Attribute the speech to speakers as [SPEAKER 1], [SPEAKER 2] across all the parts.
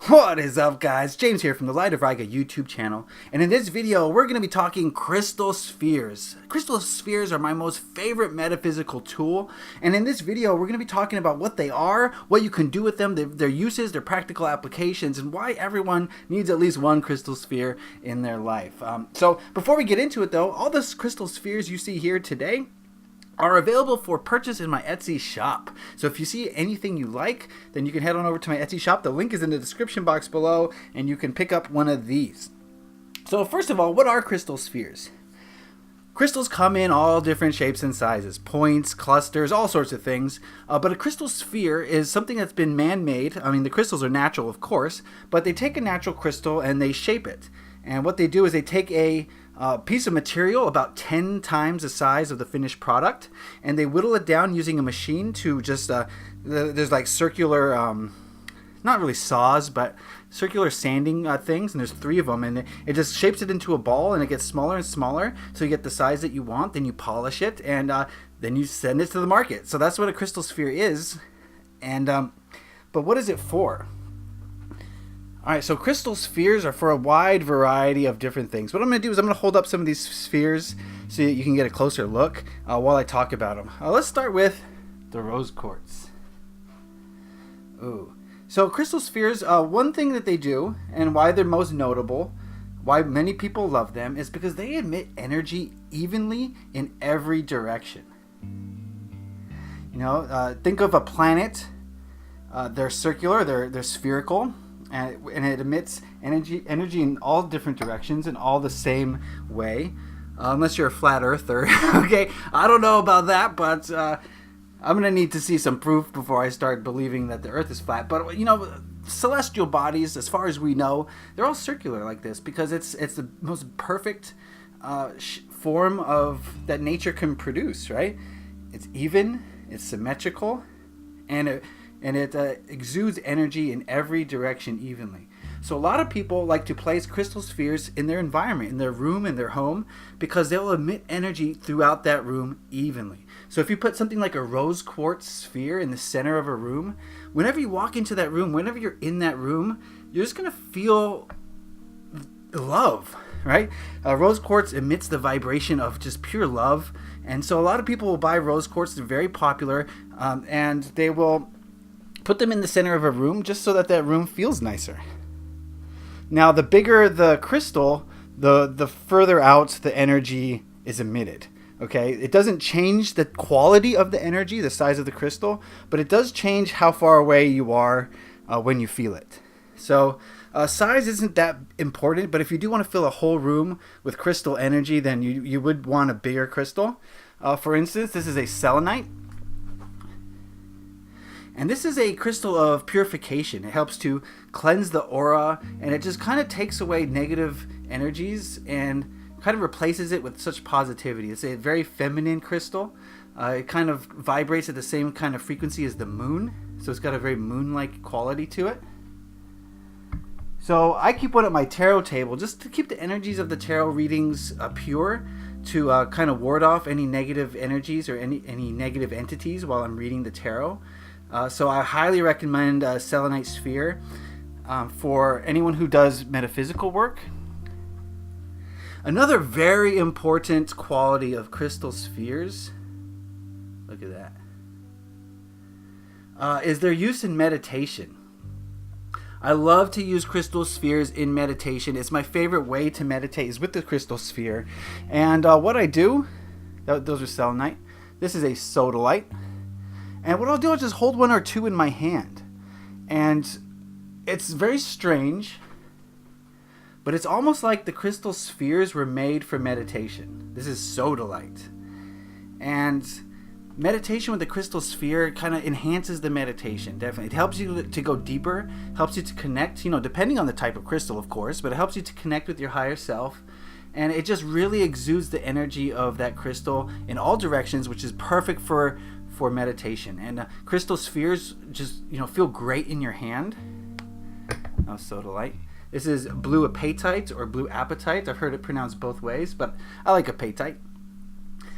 [SPEAKER 1] What is up, guys? James here from the Light of Riga YouTube channel, and in this video we're going to be talking crystal spheres. Crystal spheres are my most favorite metaphysical tool, and in this video we're going to be talking about what they are, what you can do with them, their uses, their practical applications, and why everyone needs at least one crystal sphere in their life. So before we get into it though, all the crystal spheres you see here today are available for purchase in my Etsy shop. So if you see anything you like, then you can head on over to my Etsy shop. The link is in the description box below, and you can pick up one of these. So first of all, what are crystal spheres? Crystals come in all different shapes and sizes, points, clusters, all sorts of things. But a crystal sphere is something that's been man-made. I mean, the crystals are natural, of course, but they take a natural crystal and they shape it. And what they do is they take a piece of material about 10 times the size of the finished product, and they whittle it down using a machine to just, there's like circular, not really saws, but circular sanding things, and there's 3 of them, and it just shapes it into a ball, and it gets smaller and smaller, so you get the size that you want. Then you polish it, and then you send it to the market. So that's what a crystal sphere is. And but what is it for? Alright, so crystal spheres are for a wide variety of different things. What I'm going to do is I'm going to hold up some of these spheres so that you can get a closer look while I talk about them. Let's start with the rose quartz. Ooh. So crystal spheres, one thing that they do and why they're most notable, why many people love them, is because they emit energy evenly in every direction. You know, think of a planet. They're circular, they're spherical. And it emits energy in all different directions in all the same way, unless you're a flat earther. Okay, I don't know about that, but I'm gonna need to see some proof before I start believing that the earth is flat. But you know, celestial bodies, as far as we know, they're all circular like this because it's the most perfect form of that nature can produce, right? It's even, it's symmetrical, and it exudes energy in every direction evenly. So a lot of people like to place crystal spheres in their environment, in their room, in their home, because they'll emit energy throughout that room evenly. So if you put something like a rose quartz sphere in the center of a room, whenever you walk into that room, whenever you're in that room, you're just going to feel love, right? Rose quartz emits the vibration of just pure love. And so a lot of people will buy rose quartz. They're very popular, and they will put them in the center of a room just so that room feels nicer. Now, the bigger the crystal, the further out the energy is emitted. Okay, it doesn't change the quality of the energy, the size of the crystal, but it does change how far away you are when you feel it. So size isn't that important, but if you do want to fill a whole room with crystal energy, then you would want a bigger crystal. For instance, this is a selenite. And this is a crystal of purification. It helps to cleanse the aura, and it just kind of takes away negative energies and kind of replaces it with such positivity. It's a very feminine crystal. It kind of vibrates at the same kind of frequency as the moon, so it's got a very moon-like quality to it. So I keep one at my tarot table just to keep the energies of the tarot readings pure, to kind of ward off any negative energies or any negative entities while I'm reading the tarot. So I highly recommend a selenite sphere for anyone who does metaphysical work. Another very important quality of crystal spheres, look at that, is their use in meditation. I love to use crystal spheres in meditation. It's my favorite way to meditate is with the crystal sphere. And what I do, those are selenite. This is a sodalite. And what I'll do is just hold 1 or 2 in my hand. And it's very strange, but it's almost like the crystal spheres were made for meditation. This is sodalite. And meditation with the crystal sphere kind of enhances the meditation, definitely. It helps you to go deeper, helps you to connect, you know, depending on the type of crystal, of course, but it helps you to connect with your higher self. And it just really exudes the energy of that crystal in all directions, which is perfect for meditation. And crystal spheres just, you know, feel great in your hand. Oh, sodalite. This is blue apatite or blue apatite. I've heard it pronounced both ways, but I like apatite.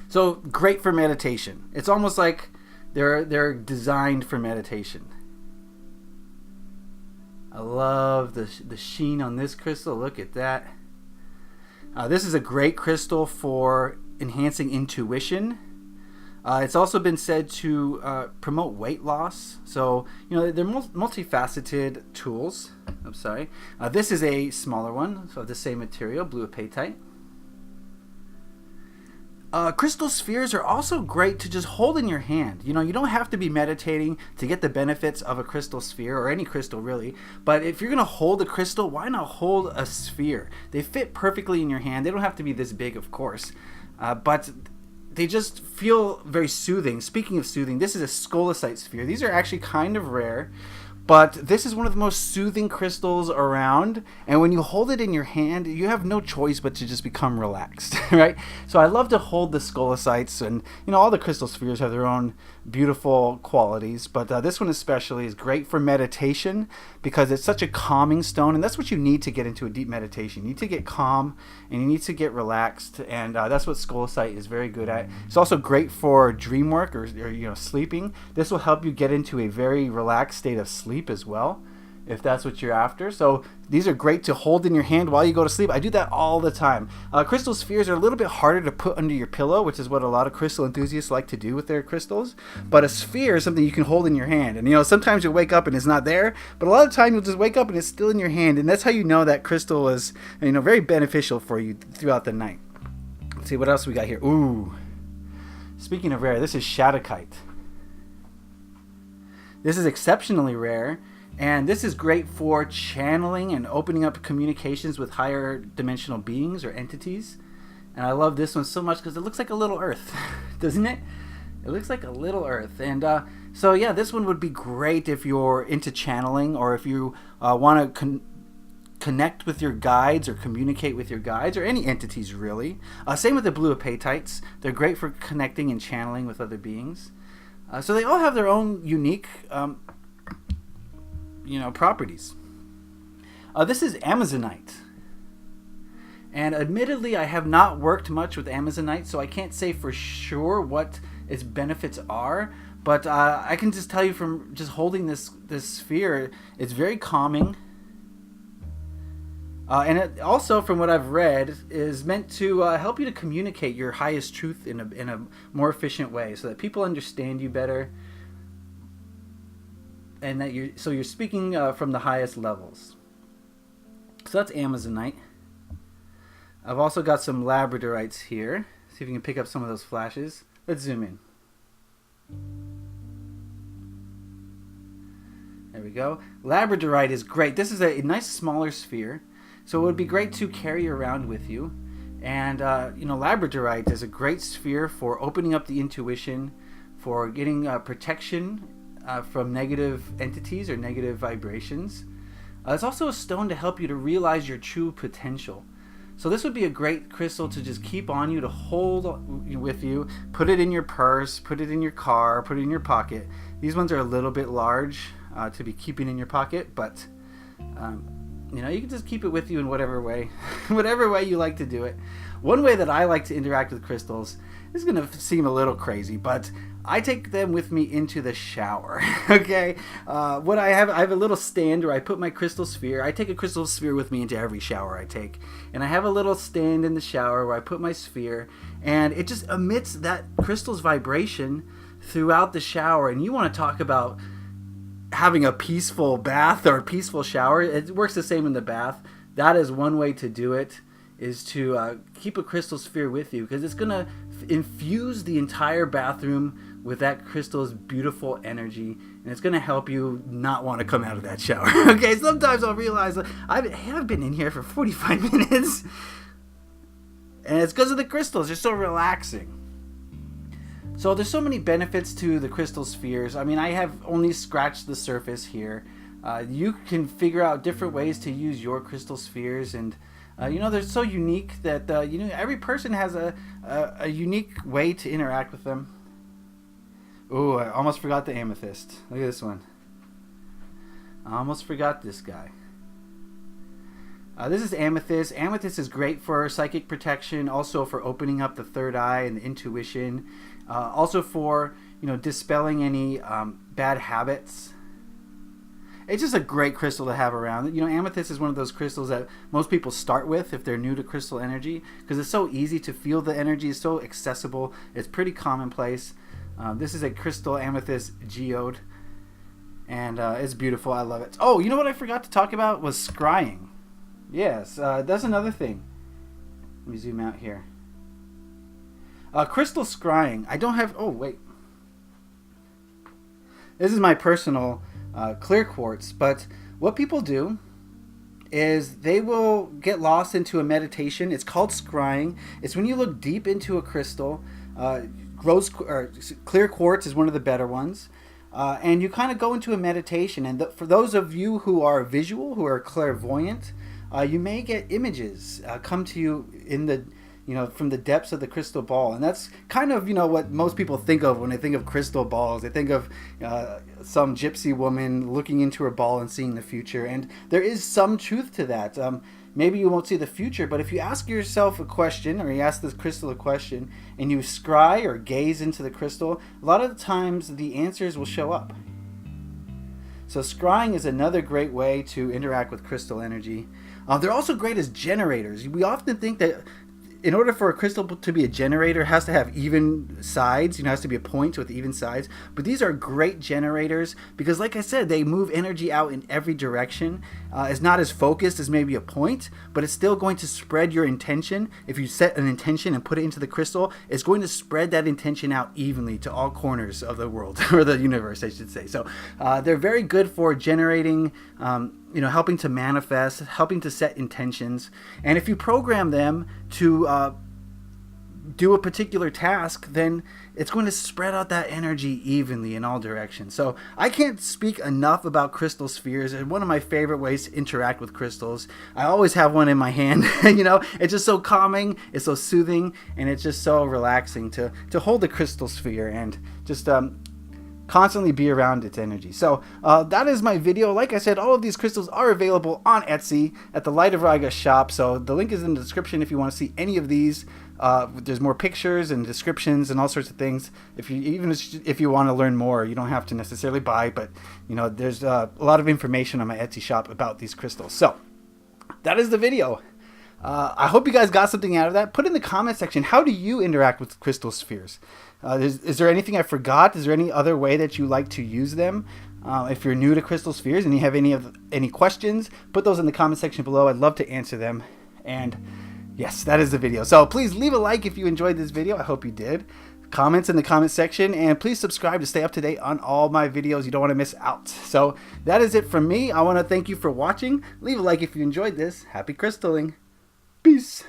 [SPEAKER 1] So great for meditation. It's almost like they're designed for meditation. I love the sheen on this crystal. Look at that. This is a great crystal for enhancing intuition. It's also been said to promote weight loss. So, they're multifaceted tools. I'm sorry. This is a smaller one, so the same material, blue apatite. Crystal spheres are also great to just hold in your hand. You don't have to be meditating to get the benefits of a crystal sphere, or any crystal really. But if you're going to hold a crystal, why not hold a sphere? They fit perfectly in your hand. They don't have to be this big, of course. But they just feel very soothing. Speaking of soothing, this is a Sodalite sphere. These are actually kind of rare, but this is one of the most soothing crystals around. And when you hold it in your hand, you have no choice but to just become relaxed, right? So I love to hold the Sodalites, and all the crystal spheres have their own beautiful qualities, but this one especially is great for meditation because it's such a calming stone, and that's what you need to get into a deep meditation. You need to get calm and you need to get relaxed, and that's what Sodalite is very good at. It's also great for dream work or sleeping. This will help you get into a very relaxed state of sleep as well, if that's what you're after. So these are great to hold in your hand while you go to sleep. I do that all the time. Crystal spheres are a little bit harder to put under your pillow, which is what a lot of crystal enthusiasts like to do with their crystals. But a sphere is something you can hold in your hand. And sometimes you'll wake up and it's not there, but a lot of the time you'll just wake up and it's still in your hand. And that's how you know that crystal is very beneficial for you throughout the night. Let's see what else we got here. Ooh. Speaking of rare, this is Kite. This is exceptionally rare, and this is great for channeling and opening up communications with higher dimensional beings or entities. And I love this one so much because it looks like a little Earth, doesn't it? It looks like a little Earth. And so yeah, this one would be great if you're into channeling, or if you want to connect with your guides or communicate with your guides, or any entities really. Same with the blue apatites. They're great for connecting and channeling with other beings. So they all have their own unique, properties. This is Amazonite. And admittedly, I have not worked much with Amazonite, so I can't say for sure what its benefits are. But I can just tell you from just holding this sphere, it's very calming. And it also, from what I've read, is meant to help you to communicate your highest truth in a more efficient way, so that people understand you better, and that you're speaking from the highest levels. So that's Amazonite. I've also got some Labradorites here. See if you can pick up some of those flashes. Let's zoom in. There we go. Labradorite is great. This is a nice smaller sphere. So it would be great to carry around with you. And, Labradorite is a great sphere for opening up the intuition, for getting protection from negative entities or negative vibrations. It's also a stone to help you to realize your true potential. So this would be a great crystal to just keep on you, to hold with you, put it in your purse, put it in your car, put it in your pocket. These ones are a little bit large to be keeping in your pocket, but... you can just keep it with you in whatever way you like to do it. One way that I like to interact with crystals is going to seem a little crazy, but I take them with me into the shower. Okay, what I have a little stand where I put my crystal sphere. I take a crystal sphere with me into every shower I take, and I have a little stand in the shower where I put my sphere, and it just emits that crystal's vibration throughout the shower. And you want to talk about having a peaceful bath or a peaceful shower. It works the same in the bath. That is one way to do it, is to keep a crystal sphere with you, because it's going to infuse the entire bathroom with that crystal's beautiful energy, and it's going to help you not want to come out of that shower. Okay, sometimes I'll realize I've been in here for 45 minutes, and it's because of the crystals. They're so relaxing. So there's so many benefits to the crystal spheres. I mean, I have only scratched the surface here. You can figure out different ways to use your crystal spheres, and they're so unique that every person has a unique way to interact with them. Ooh, I almost forgot the amethyst. Look at this one. I almost forgot this guy. This is Amethyst. Amethyst is great for psychic protection, also for opening up the third eye and the intuition, also for dispelling any bad habits. it's just a great crystal to have around. You know, amethyst is one of those crystals that most people start with if they're new to crystal energy, because it's so easy to feel the energy. It's so accessible. It's pretty commonplace. This is a crystal amethyst geode, and it's beautiful. I love it. Oh, you know what I forgot to talk about was scrying. Yes, that's another thing. Let me zoom out here. Crystal scrying. I don't have... Oh, wait. This is my personal clear quartz, but what people do is they will get lost into a meditation. It's called scrying. It's when you look deep into a crystal. Clear quartz is one of the better ones. And you kind of go into a meditation. And for those of you who are visual, who are clairvoyant, you may get images come to you in the, from the depths of the crystal ball. And that's kind of, what most people think of when they think of crystal balls. They think of some gypsy woman looking into her ball and seeing the future. And there is some truth to that. Maybe you won't see the future, but if you ask yourself a question, or you ask this crystal a question, and you scry or gaze into the crystal, a lot of the times the answers will show up. So scrying is another great way to interact with crystal energy. They're also great as generators. We often think that in order for a crystal to be a generator, it has to have even sides. It has to be a point with even sides. But these are great generators because, like I said, they move energy out in every direction. It's not as focused as maybe a point, but it's still going to spread your intention. If you set an intention and put it into the crystal, it's going to spread that intention out evenly to all corners of the world, or the universe, I should say. So they're very good for generating, helping to manifest, helping to set intentions. And if you program them to do a particular task, then it's going to spread out that energy evenly in all directions. So I can't speak enough about crystal spheres. It's one of my favorite ways to interact with crystals. I always have one in my hand. It's just so calming, it's so soothing, and it's just so relaxing to hold the crystal sphere and just constantly be around its energy. So that is my video. Like I said, all of these crystals are available on Etsy at the Light of Riga shop. So the link is in the description if you want to see any of these. There's more pictures and descriptions and all sorts of things. If you want to learn more, you don't have to necessarily buy, but there's a lot of information on my Etsy shop about these crystals. So that is the video. I hope you guys got something out of that. Put in the comment section, how do you interact with crystal spheres? Is there anything I forgot? Is there any other way that you like to use them? If you're new to crystal spheres and you have any questions, put those in the comment section below. I'd love to answer them. And yes, that is the video. So please leave a like if you enjoyed this video. I hope you did. Comments in the comment section, and please subscribe to stay up to date on all my videos. You don't want to miss out. So that is it from me. I want to thank you for watching. Leave a like if you enjoyed this. Happy crystalling. Peace.